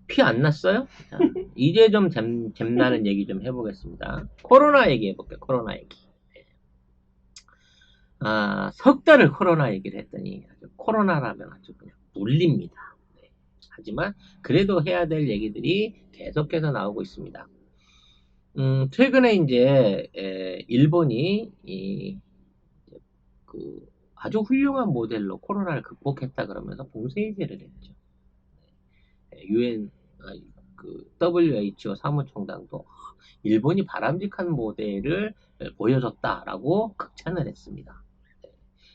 피 안 났어요? 자, 이제 좀 잼나는 얘기 좀 해보겠습니다. 코로나 얘기 해볼게요. 코로나 얘기. 석 달을 코로나 얘기를 했더니 아주 코로나라면 아주 그냥 물립니다. 네. 하지만 그래도 해야 될 얘기들이 계속해서 나오고 있습니다. 최근에 이제 일본이 아주 훌륭한 모델로 코로나를 극복했다 그러면서 봉쇄제를 했죠. UN WHO 사무총장도 일본이 바람직한 모델을 보여줬다라고 극찬을 했습니다.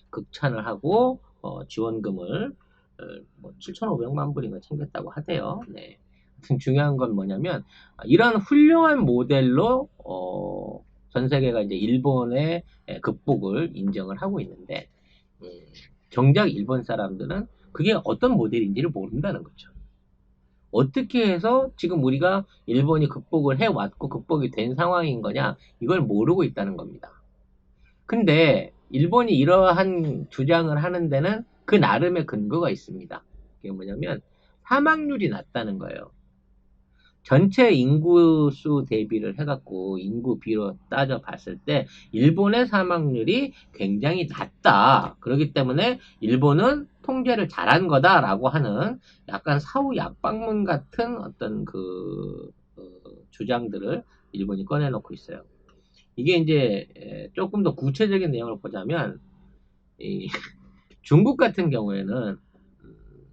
극찬을 하고 지원금을 7,500만 불인가 챙겼다고 하대요. 네. 중요한 건 뭐냐면 이런 훌륭한 모델로 전 세계가 이제 일본의 극복을 인정을 하고 있는데 정작 일본 사람들은 그게 어떤 모델인지를 모른다는 거죠. 어떻게 해서 지금 우리가 일본이 극복을 해왔고 극복이 된 상황인 거냐 이걸 모르고 있다는 겁니다. 근데 일본이 이러한 주장을 하는 데는 그 나름의 근거가 있습니다. 그게 뭐냐면 사망률이 낮다는 거예요. 전체 인구수 대비를 해갖고 인구비로 따져봤을 때 일본의 사망률이 굉장히 낮다. 그렇기 때문에 일본은 통제를 잘한 거다라고 하는 약간 사후 약방문 같은 어떤 주장들을 일본이 꺼내놓고 있어요. 이게 이제 조금 더 구체적인 내용을 보자면 중국 같은 경우에는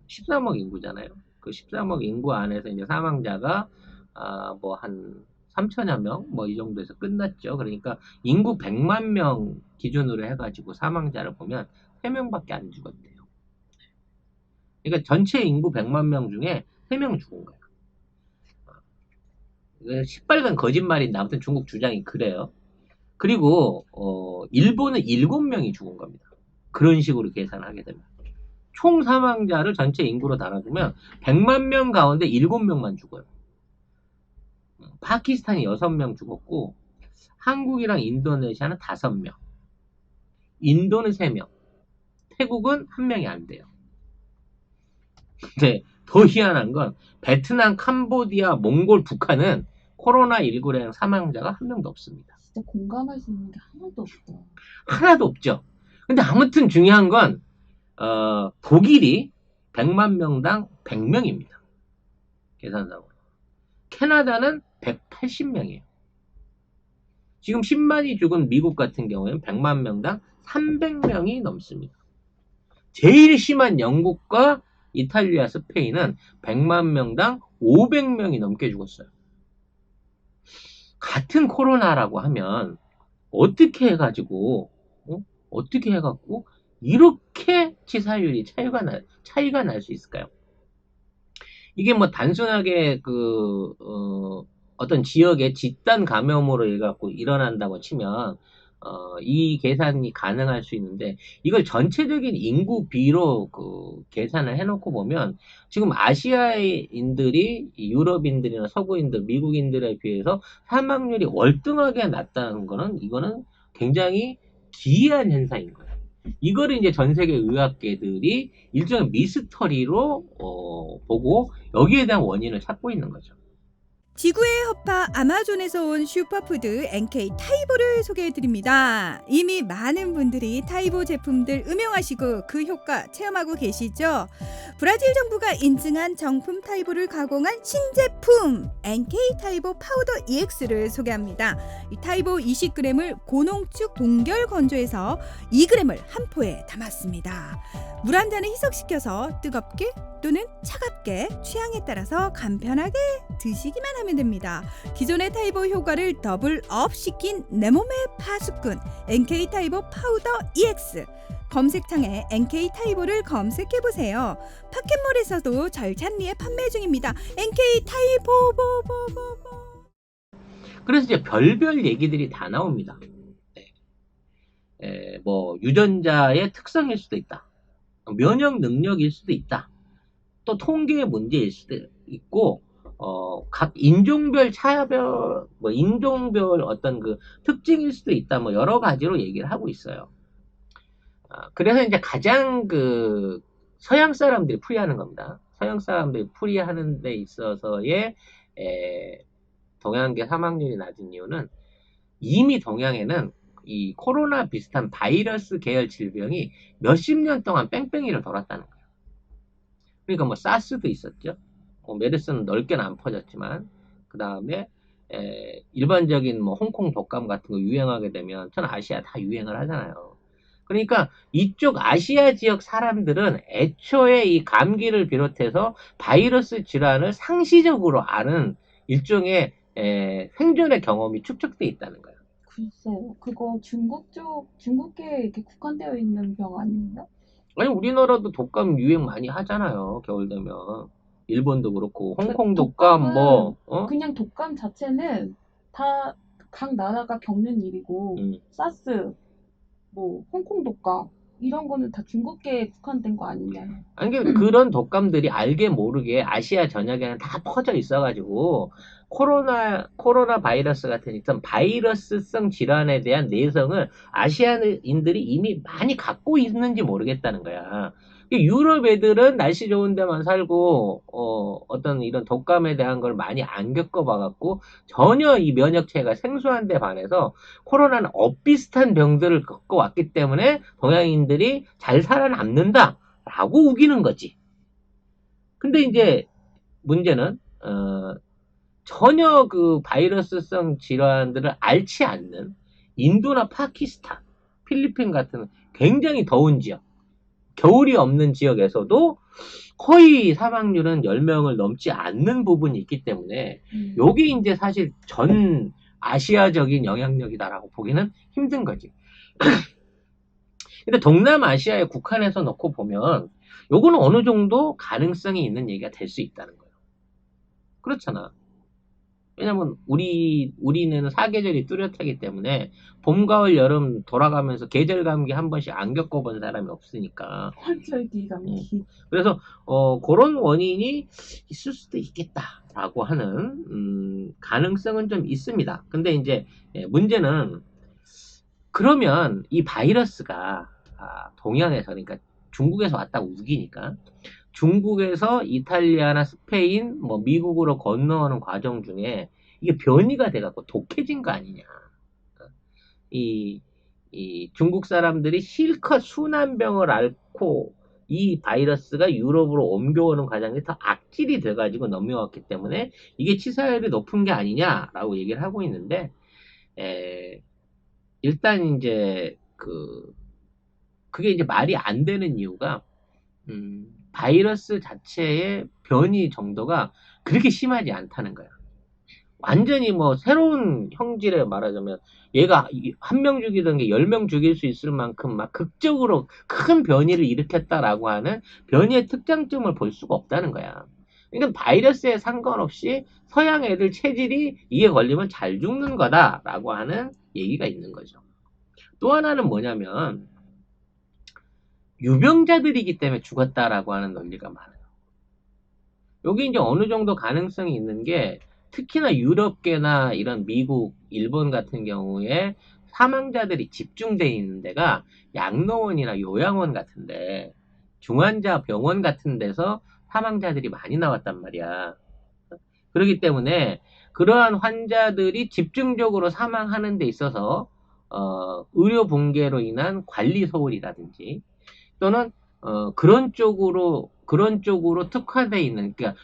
13억 인구잖아요. 그 13억 인구 안에서 이제 사망자가 뭐 한 3천여 명 뭐 이 정도에서 끝났죠. 그러니까 인구 100만 명 기준으로 해가지고 사망자를 보면 3명밖에 안 죽었대요. 그러니까 전체 인구 100만 명 중에 3명 죽은 거예요. 시뻘건 거짓말인데 아무튼 중국 주장이 그래요. 그리고 일본은 7명이 죽은 겁니다. 그런 식으로 계산하게 되면 총 사망자를 전체 인구로 달아주면 100만 명 가운데 7명만 죽어요. 파키스탄이 6명 죽었고 한국이랑 인도네시아는 5명, 인도는 3명, 태국은 1명이 안 돼요. 근데 더 희한한 건 베트남, 캄보디아, 몽골, 북한은 코로나19랑 사망자가 1명도 없습니다. 진짜 공감할 수 있는 게 하나도 없어. 하나도 없죠. 근데 아무튼 중요한 건 독일이 100만 명당 100명입니다. 계산상으로. 캐나다는 180명이에요. 지금 10만이 죽은 미국 같은 경우에는 100만 명당 300명이 넘습니다. 제일 심한 영국과 이탈리아, 스페인은 100만 명당 500명이 넘게 죽었어요. 같은 코로나라고 하면 어떻게 해가지고 이렇게 치사율이 차이가 날 수 있을까요? 이게 뭐 단순하게 어떤 지역의 집단 감염으로 해갖고 일어난다고 치면 이 계산이 가능할 수 있는데 이걸 전체적인 인구비로 계산을 해놓고 보면 지금 아시아인들이 유럽인들이나 서구인들, 미국인들에 비해서 사망률이 월등하게 낮다는 거는 이거는 굉장히 기이한 현상인 거예요. 이거를 이제 전 세계 의학계들이 일종의 미스터리로 보고 여기에 대한 원인을 찾고 있는 거죠. 지구의 허파 아마존에서 온 슈퍼푸드 NK 타이보를 소개해드립니다. 이미 많은 분들이 타이보 제품들 음용하시고 그 효과 체험하고 계시죠? 브라질 정부가 인증한 정품 타이보를 가공한 신제품 NK 타이보 파우더 EX를 소개합니다. 이 타이보 20g을 고농축 동결 건조해서 2g을 한 포에 담았습니다. 물 한 잔을 희석시켜서 뜨겁게 또는 차갑게 취향에 따라서 간편하게 드시기만 하면 됩니다. 기존의 타이보 효과를 더블업 시킨 내 몸의 파수꾼 NK 타이보 파우더 EX. 검색창에 NK 타이보를 검색해보세요. 파켓몰에서도 절찬리에 판매 중입니다. NK 타이보. 그래서 이제 별별 얘기들이 다 나옵니다. 뭐 유전자의 특성일 수도 있다. 면역 능력일 수도 있다. 또 통계의 문제일 수도 있고 각 인종별 차별, 인종별 어떤 특징일 수도 있다. 여러 가지로 얘기를 하고 있어요. 그래서 이제 가장 서양 사람들이 풀이하는 겁니다. 서양 사람들이 풀이하는 데 있어서의 동양계 사망률이 낮은 이유는 이미 동양에는 이 코로나 비슷한 바이러스 계열 질병이 몇십 년 동안 뺑뺑이를 돌았다는 거예요. 그러니까 뭐 사스도 있었죠. 메르스는 넓게는 안 퍼졌지만 그 다음에 일반적인 뭐 홍콩 독감 같은 거 유행하게 되면 전 아시아 다 유행을 하잖아요. 그러니까 이쪽 아시아 지역 사람들은 애초에 이 감기를 비롯해서 바이러스 질환을 상시적으로 아는 일종의 생존의 경험이 축적돼 있다는 거예요. 글쎄요. 그거 중국에 이렇게 국한되어 있는 병 아니에요? 아니 우리나라도 독감 유행 많이 하잖아요. 겨울 되면 일본도 그렇고 그 홍콩 독감 뭐 그냥 독감 자체는 다 각 나라가 겪는 일이고 사스, 뭐 홍콩 독감 이런 거는 다 중국계에 국한된 거 아니냐요. 아니 그런 독감들이 알게 모르게 아시아 전역에는 다 퍼져 있어가지고 코로나 바이러스 같은 이런 바이러스성 질환에 대한 내성을 아시아인들이 이미 많이 갖고 있는지 모르겠다는 거야. 유럽 애들은 날씨 좋은 데만 살고 어떤 이런 독감에 대한 걸 많이 안 겪어봐갖고 전혀 이 면역체가 생소한 데 반해서 코로나는 엇비슷한 병들을 겪어왔기 때문에 동양인들이 잘 살아남는다 라고 우기는 거지. 근데 이제 문제는 전혀 그 바이러스성 질환들을 앓지 않는 인도나 파키스탄, 필리핀 같은 굉장히 더운 지역, 겨울이 없는 지역에서도 거의 사망률은 10명을 넘지 않는 부분이 있기 때문에 요게 이제 사실 전 아시아적인 영향력이다라고 보기는 힘든 거지. 근데 동남아시아에 국한해서 놓고 보면 요거는 어느 정도 가능성이 있는 얘기가 될 수 있다는 거예요. 그렇잖아. 왜냐면 우리는 사계절이 뚜렷하기 때문에 봄, 가을, 여름 돌아가면서 계절 감기 한 번씩 안 겪어본 사람이 없으니까. 환절기 감기. 그래서 그런 원인이 있을 수도 있겠다라고 하는 가능성은 좀 있습니다. 근데 이제 문제는 그러면 이 바이러스가 동양에서 그러니까 중국에서 왔다고 우기니까 중국에서 이탈리아나 스페인, 뭐 미국으로 건너오는 과정 중에 이게 변이가 돼갖고 독해진 거 아니냐. 이 중국 사람들이 실컷 순환병을 앓고 이 바이러스가 유럽으로 옮겨오는 과정이 더 악질이 돼가지고 넘어왔기 때문에 이게 치사율이 높은 게 아니냐라고 얘기를 하고 있는데, 일단 이제 그게 이제 말이 안 되는 이유가, 바이러스 자체의 변이 정도가 그렇게 심하지 않다는 거야. 완전히 뭐 새로운 형질에 말하자면 얘가 한 명 죽이던 게 10명 죽일 수 있을 만큼 막 극적으로 큰 변이를 일으켰다라고 하는 변이의 특장점을 볼 수가 없다는 거야. 그러니까 바이러스에 상관없이 서양 애들 체질이 이게 걸리면 잘 죽는 거다라고 하는 얘기가 있는 거죠. 또 하나는 뭐냐면 유병자들이기 때문에 죽었다라고 하는 논리가 많아요. 여기 이제 어느 정도 가능성이 있는 게 특히나 유럽계나 이런 미국, 일본 같은 경우에 사망자들이 집중되어 있는 데가 양로원이나 요양원 같은데 중환자 병원 같은 데서 사망자들이 많이 나왔단 말이야. 그렇기 때문에 그러한 환자들이 집중적으로 사망하는 데 있어서 의료 붕괴로 인한 관리 소홀이라든지 또는 그런 쪽으로 특화되어 있는, 그러니까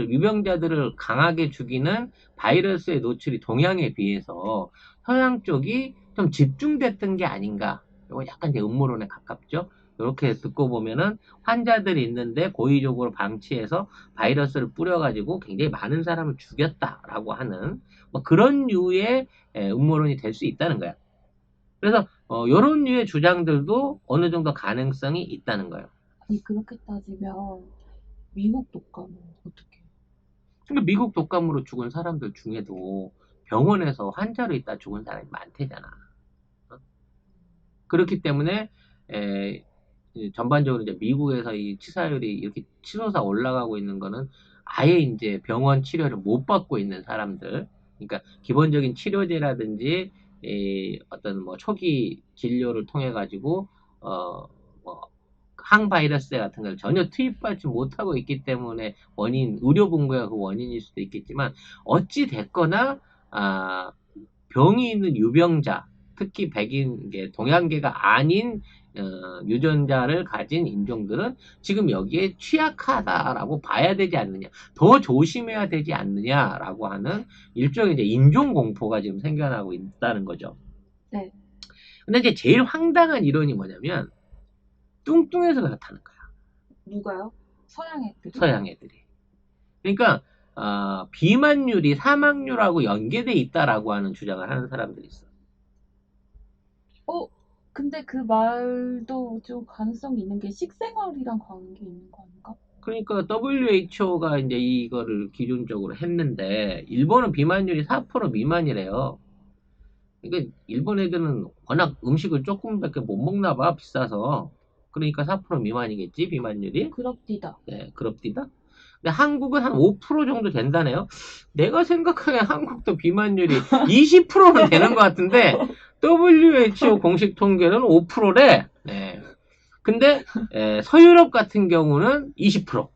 유병자들을 강하게 죽이는 바이러스의 노출이 동양에 비해서 서양 쪽이 좀 집중됐던 게 아닌가. 이거 약간 이제 음모론에 가깝죠. 이렇게 듣고 보면은 환자들이 있는데 고의적으로 방치해서 바이러스를 뿌려가지고 굉장히 많은 사람을 죽였다라고 하는 뭐 그런 류의 음모론이 될 수 있다는 거야. 그래서 이런 류의 주장들도 어느 정도 가능성이 있다는 거예요. 아니 그렇게 따지면 미국 독감은 어떻게? 그러니까 미국 독감으로 죽은 사람들 중에도 병원에서 환자로 있다 죽은 사람이 많대잖아. 그렇기 때문에 전반적으로 이제 미국에서 이 치사율이 이렇게 치솟아 올라가고 있는 거는 아예 이제 병원 치료를 못 받고 있는 사람들, 그러니까 기본적인 치료제라든지 어떤 뭐 초기 진료를 통해 가지고 뭐 항바이러스 같은 걸 전혀 투입받지 못하고 있기 때문에 의료 붕괴가 그 원인일 수도 있겠지만, 어찌 됐거나 병이 있는 유병자, 특히 동양계가 아닌 유전자를 가진 인종들은 지금 여기에 취약하다라고 봐야 되지 않느냐, 더 조심해야 되지 않느냐라고 하는 일종의 이제 인종 공포가 지금 생겨나고 있다는 거죠. 네. 근데 이제 제일 황당한 이론이 뭐냐면, 뚱뚱해서 그렇다는 거야. 누가요? 서양 애들이? 서양 애들이. 그러니까 비만율이 사망률하고 연계돼 있다라고 하는 주장을 하는 사람들이 있어. 근데 그 말도 좀 가능성이 있는 게 식생활이랑 관계 있는 거 아닌가? 그러니까 WHO가 이제 이거를 기준적으로 했는데, 일본은 비만율이 4% 미만이래요. 그러니까 일본 애들은 워낙 음식을 조금밖에 못 먹나 봐, 비싸서. 그러니까 4% 미만이겠지, 비만율이. 그렇디다. 네, 그렇디다. 근데 한국은 한 5% 정도 된다네요. 내가 생각하기엔 한국도 비만율이 20%는 되는 것 같은데, WHO 공식 통계는 5%래. 네. 근데 서유럽 같은 경우는 20%,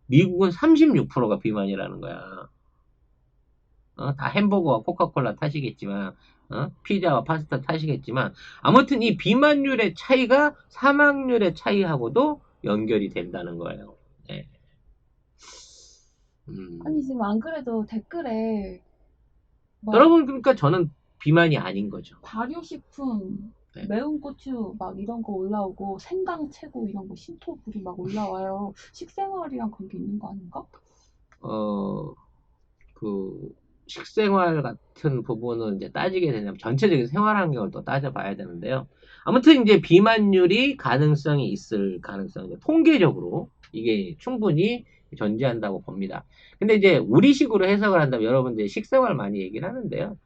미국은 36%가 비만이라는 거야. 다 햄버거와 코카콜라 탓이겠지만, 피자와 파스타 탓이겠지만, 아무튼 이 비만율의 차이가 사망률의 차이하고도 연결이 된다는 거예요. 네. 아니, 지금 안 그래도 댓글에 여러분, 그러니까 저는 비만이 아닌 거죠. 발효식품, 네. 매운 고추 막 이런 거 올라오고 생강 최고 이런 거 신토불이 막 올라와요. 식생활이랑 관계 있는 거 아닌가? 식생활 같은 부분은 이제 따지게 되냐면 전체적인 생활 환경을 또 따져봐야 되는데요. 아무튼 이제 비만율이 가능성이 있을 가능성이 통계적으로 이게 충분히 존재한다고 봅니다. 근데 이제 우리식으로 해석을 한다면 여러분들 식생활 많이 얘기를 하는데요.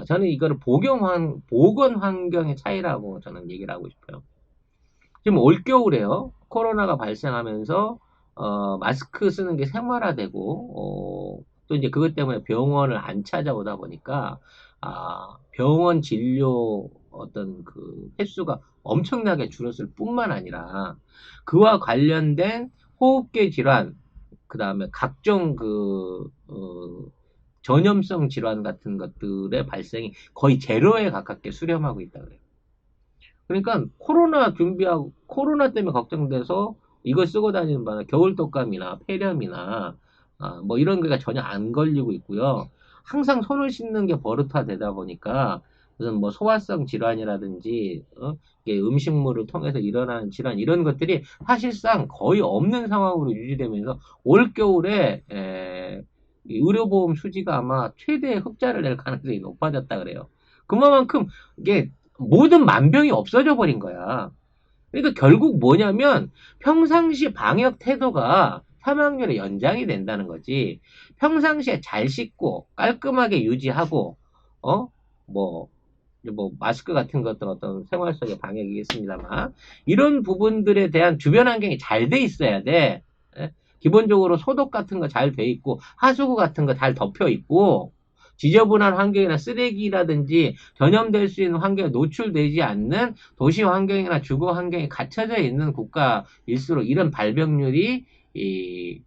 저는 이거를 보건 환경의 차이라고 저는 얘기를 하고 싶어요. 지금 올겨울에요. 코로나가 발생하면서 마스크 쓰는 게 생활화되고 또 이제 그것 때문에 병원을 안 찾아오다 보니까 병원 진료 어떤 그 횟수가 엄청나게 줄었을 뿐만 아니라 그와 관련된 호흡기 질환, 그 다음에 각종 전염성 질환 같은 것들의 발생이 거의 제로에 가깝게 수렴하고 있다 그래요. 그러니까 코로나 때문에 걱정돼서 이걸 쓰고 다니는 바람에 겨울독감이나 폐렴이나 뭐 이런 거가 전혀 안 걸리고 있고요. 항상 손을 씻는 게 버릇화되다 보니까 무슨 뭐 소화성 질환이라든지 이게 음식물을 통해서 일어나는 질환 이런 것들이 사실상 거의 없는 상황으로 유지되면서 올 겨울에 의료보험 수지가 아마 최대의 흑자를 낼 가능성이 높아졌다 그래요. 그만큼 이게 모든 만병이 없어져 버린 거야. 그러니까 결국 뭐냐면 평상시 방역 태도가 사망률의 연장이 된다는 거지. 평상시에 잘 씻고 깔끔하게 유지하고 뭐 마스크 같은 것도 어떤 생활 속의 방역이겠습니다만 이런 부분들에 대한 주변 환경이 잘 돼 있어야 돼. 기본적으로 소독 같은 거 잘 돼 있고 하수구 같은 거 잘 덮여 있고 지저분한 환경이나 쓰레기라든지 전염될 수 있는 환경에 노출되지 않는 도시 환경이나 주거 환경이 갖춰져 있는 국가일수록 이런 발병률이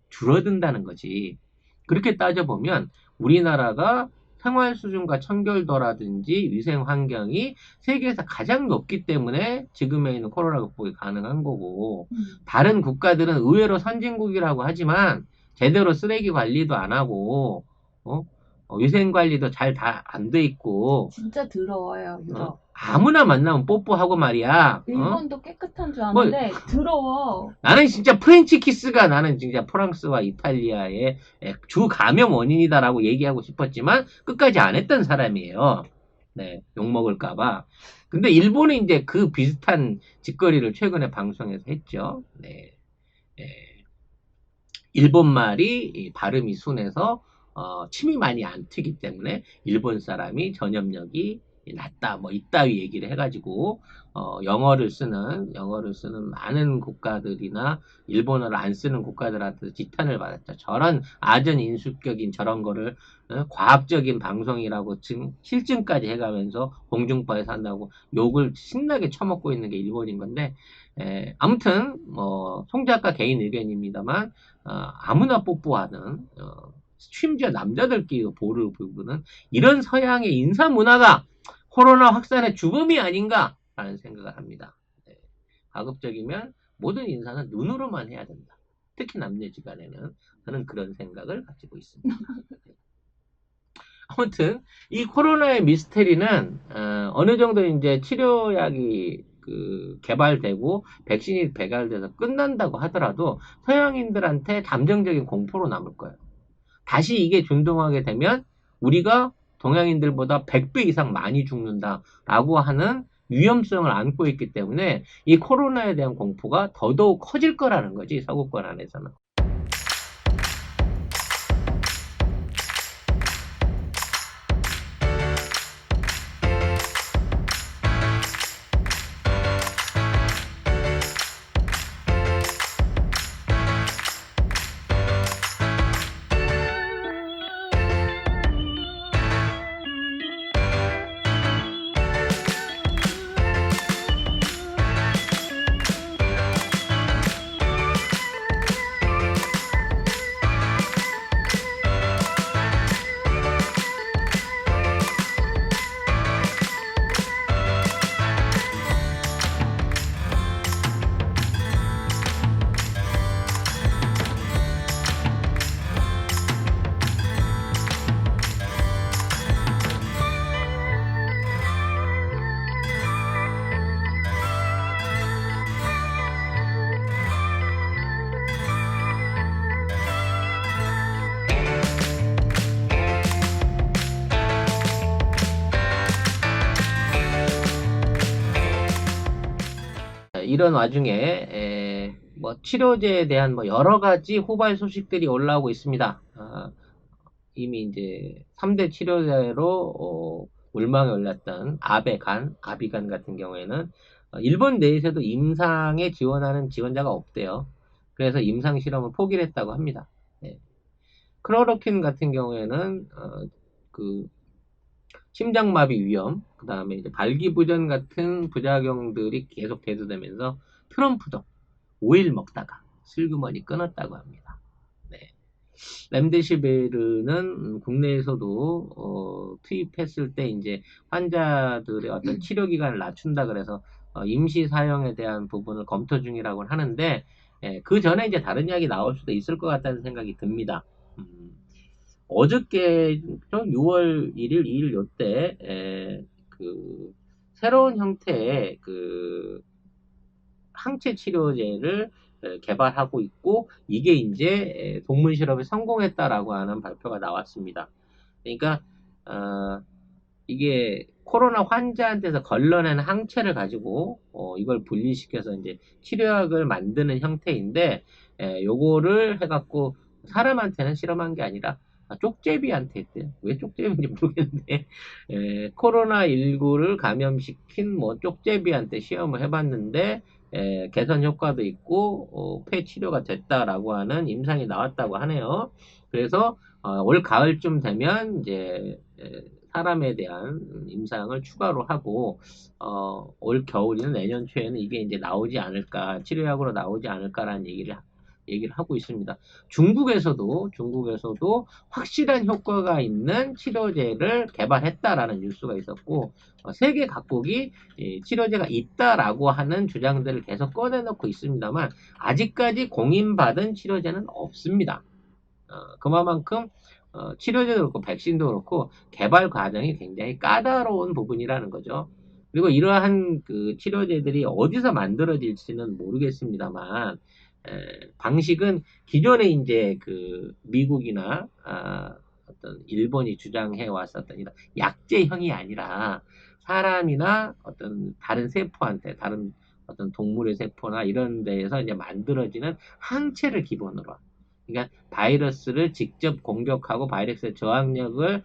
줄어든다는 거지. 그렇게 따져보면 우리나라가 생활 수준과 청결도라든지 위생 환경이 세계에서 가장 높기 때문에 지금에 있는 코로나 극복이 가능한 거고 다른 국가들은 의외로 선진국이라고 하지만 제대로 쓰레기 관리도 안 하고 위생 관리도 잘 다 안 돼 있고 진짜 더러워요 유럽. 아무나 만나면 뽀뽀하고 말이야. 일본도 깨끗한 줄 아는데 더러워. 나는 진짜 프렌치 키스가 나는 진짜 프랑스와 이탈리아의 주 감염 원인이다라고 얘기하고 싶었지만 끝까지 안 했던 사람이에요. 네, 욕먹을까봐. 근데 일본이 이제 그 비슷한 짓거리를 최근에 방송에서 했죠. 네. 일본 말이 발음이 순해서 침이 많이 안 튀기 때문에 일본 사람이 전염력이 낮다 뭐 이따위 얘기를 해가지고 영어를 쓰는 많은 국가들이나 일본어를 안 쓰는 국가들한테 지탄을 받았죠. 저런 아전 인수격인 저런 거를 과학적인 방송이라고 실증까지 해가면서 공중파에서 한다고 욕을 신나게 처먹고 있는 게 일본인 건데, 아무튼 송 작가 개인 의견입니다만 아무나 뽀뽀하는 심지어 남자들끼리 보를 부분은 이런 서양의 인사 문화가 코로나 확산의 죽음이 아닌가 라는 생각을 합니다. 가급적이면 모든 인사는 눈으로만 해야 된다. 특히 남녀지간에는 저는 그런 생각을 가지고 있습니다. 아무튼 이 코로나의 미스테리는 어느 정도 이제 치료약이 개발되고 백신이 개발돼서 끝난다고 하더라도 서양인들한테 잠정적인 공포로 남을 거예요. 다시 이게 준동하게 되면 우리가 동양인들보다 100배 이상 많이 죽는다라고 하는 위험성을 안고 있기 때문에 이 코로나에 대한 공포가 더더욱 커질 거라는 거지, 서구권 안에서는. 이런 와중에 치료제에 대한 여러 가지 후발 소식들이 올라오고 있습니다. 이미 이제 3대 치료제로 물망에 올랐던 아비간 같은 경우에는 일본 내에서도 임상에 지원하는 지원자가 없대요. 그래서 임상 실험을 포기를 했다고 합니다. 클로로킨 같은 경우에는 심장마비 위험, 그 다음에 이제 발기부전 같은 부작용들이 계속 대두되면서 트럼프도 5일 먹다가 슬그머니 끊었다고 합니다. 렘데시비르는 국내에서도 투입했을 때 이제 환자들의 어떤 치료 기간을 낮춘다 그래서 임시 사용에 대한 부분을 검토 중이라고 하는데, 그 전에 이제 다른 이야기 나올 수도 있을 것 같다는 생각이 듭니다. 어저께 6월 1일, 2일 요때 새로운 형태의 항체 치료제를 개발하고 있고, 이게 이제 동물 실험에 성공했다라고 하는 발표가 나왔습니다. 그러니까 이게 코로나 환자한테서 걸러낸 항체를 가지고 이걸 분리시켜서 이제 치료약을 만드는 형태인데, 요거를 해갖고 사람한테는 실험한 게 아니라 쪽제비한테 했대요. 왜 쪽제비인지 모르겠는데, 코로나19를 감염시킨 쪽제비한테 시험을 해봤는데, 개선 효과도 있고, 폐 치료가 됐다라고 하는 임상이 나왔다고 하네요. 그래서, 올 가을쯤 되면, 이제, 사람에 대한 임상을 추가로 하고, 올 겨울이나 내년 초에는 이게 이제 나오지 않을까, 치료약으로 나오지 않을까라는 얘기를 하고 있습니다. 중국에서도 확실한 효과가 있는 치료제를 개발했다라는 뉴스가 있었고, 세계 각국이 치료제가 있다라고 하는 주장들을 계속 꺼내놓고 있습니다만 아직까지 공인받은 치료제는 없습니다. 그만큼 치료제도 그렇고 백신도 그렇고 개발 과정이 굉장히 까다로운 부분이라는 거죠. 그리고 이러한 치료제들이 어디서 만들어질지는 모르겠습니다만, 방식은 기존에 이제 미국이나 어떤 일본이 주장해 왔었던 이런 약제형이 아니라 사람이나 어떤 다른 세포한테, 다른 어떤 동물의 세포나 이런 데에서 이제 만들어지는 항체를 기본으로, 그러니까 바이러스를 직접 공격하고 바이러스의 저항력을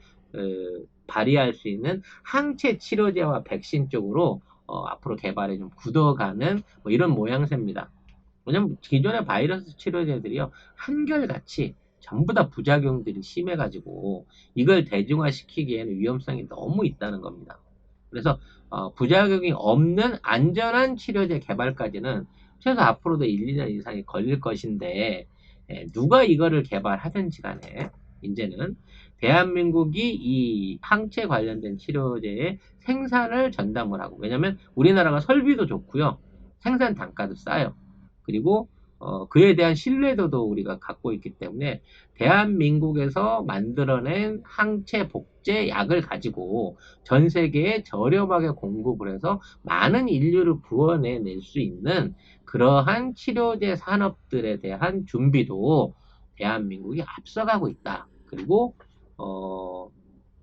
발휘할 수 있는 항체 치료제와 백신 쪽으로 앞으로 개발에 좀 굳어가는 뭐 이런 모양새입니다. 왜냐면 기존의 바이러스 치료제들이요, 한결같이 전부 다 부작용들이 심해가지고 이걸 대중화시키기에는 위험성이 너무 있다는 겁니다. 그래서 부작용이 없는 안전한 치료제 개발까지는 최소 앞으로도 1, 2년 이상이 걸릴 것인데, 누가 이거를 개발하든지 간에 이제는 대한민국이 이 항체 관련된 치료제의 생산을 전담을 하고, 왜냐면 우리나라가 설비도 좋고요, 생산 단가도 싸요. 그리고 그에 대한 신뢰도도 우리가 갖고 있기 때문에 대한민국에서 만들어낸 항체 복제 약을 가지고 전 세계에 저렴하게 공급을 해서 많은 인류를 구원해낼 수 있는 그러한 치료제 산업들에 대한 준비도 대한민국이 앞서가고 있다. 그리고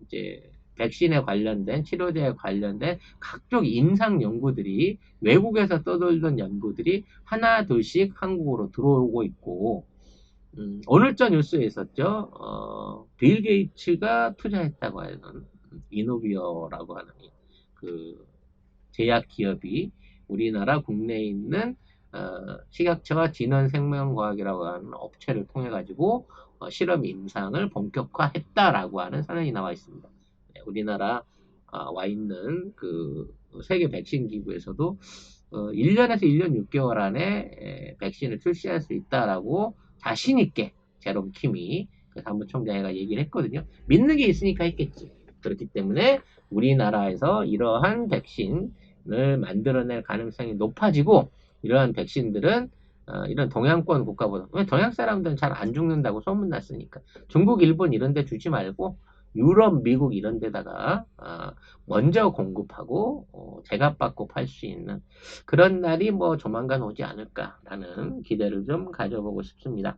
이제 백신에 관련된, 치료제에 관련된 각종 임상 연구들이, 외국에서 떠돌던 연구들이 하나 둘씩 한국으로 들어오고 있고, 오늘 전 뉴스에 있었죠. 빌 게이츠가 투자했다고 하는 이노비어라고 하는 그 제약 기업이 우리나라 국내에 있는 식약처와 진원생명과학이라고 하는 업체를 통해 가지고 실험 임상을 본격화했다라고 하는 선언이 나와 있습니다. 네, 우리나라 와 있는 그 세계 백신 기구에서도 1년에서 1년 6개월 안에 백신을 출시할 수 있다라고 자신 있게 제롬 킴이 그 사무총장이 얘기를 했거든요. 믿는 게 있으니까 했겠지. 그렇기 때문에 우리나라에서 이러한 백신을 만들어낼 가능성이 높아지고, 이러한 백신들은 이런 동양권 국가보다, 왜 동양 사람들은 잘 안 죽는다고 소문났으니까 중국, 일본 이런 데 주지 말고 유럽, 미국 이런 데다가 먼저 공급하고 제값받고 팔 수 있는 그런 날이 뭐 조만간 오지 않을까라는 기대를 좀 가져보고 싶습니다.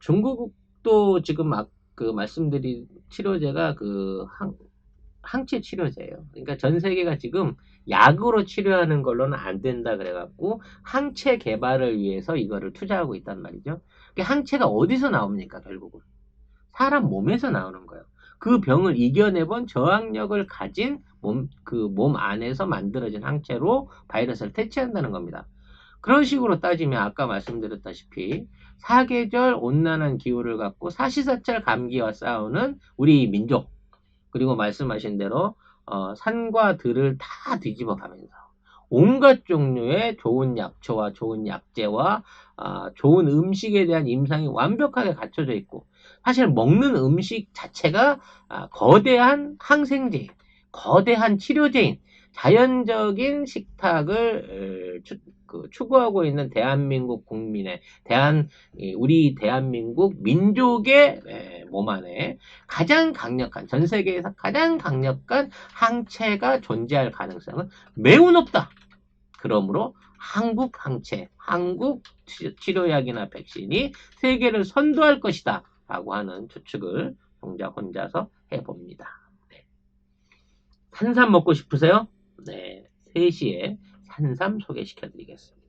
중국도 지금 그 말씀드린 치료제가 그 항체 치료제예요. 그러니까 전 세계가 지금 약으로 치료하는 걸로는 안 된다 그래갖고 항체 개발을 위해서 이거를 투자하고 있단 말이죠. 항체가 어디서 나옵니까? 결국은 사람 몸에서 나오는 거예요. 그 병을 이겨내본 저항력을 가진 몸 안에서 만들어진 항체로 바이러스를 퇴치한다는 겁니다. 그런 식으로 따지면 아까 말씀드렸다시피 사계절 온난한 기후를 갖고 사시사철 감기와 싸우는 우리 민족, 그리고 말씀하신 대로 산과 들을 다 뒤집어 가면서 온갖 종류의 좋은 약초와 좋은 약재와 좋은 음식에 대한 임상이 완벽하게 갖춰져 있고, 사실 먹는 음식 자체가 거대한 항생제인, 거대한 치료제인, 자연적인 식탁을 추구하고 있는 대한민국 국민의 우리 대한민국 민족의 몸 안에 가장 강력한, 전 세계에서 가장 강력한 항체가 존재할 가능성은 매우 높다. 그러므로 한국 항체, 한국 치료약이나 백신이 세계를 선도할 것이다 라고 하는 추측을 정작 혼자서 해봅니다. 네. 산삼 먹고 싶으세요? 네, 3시에 산삼 소개시켜드리겠습니다.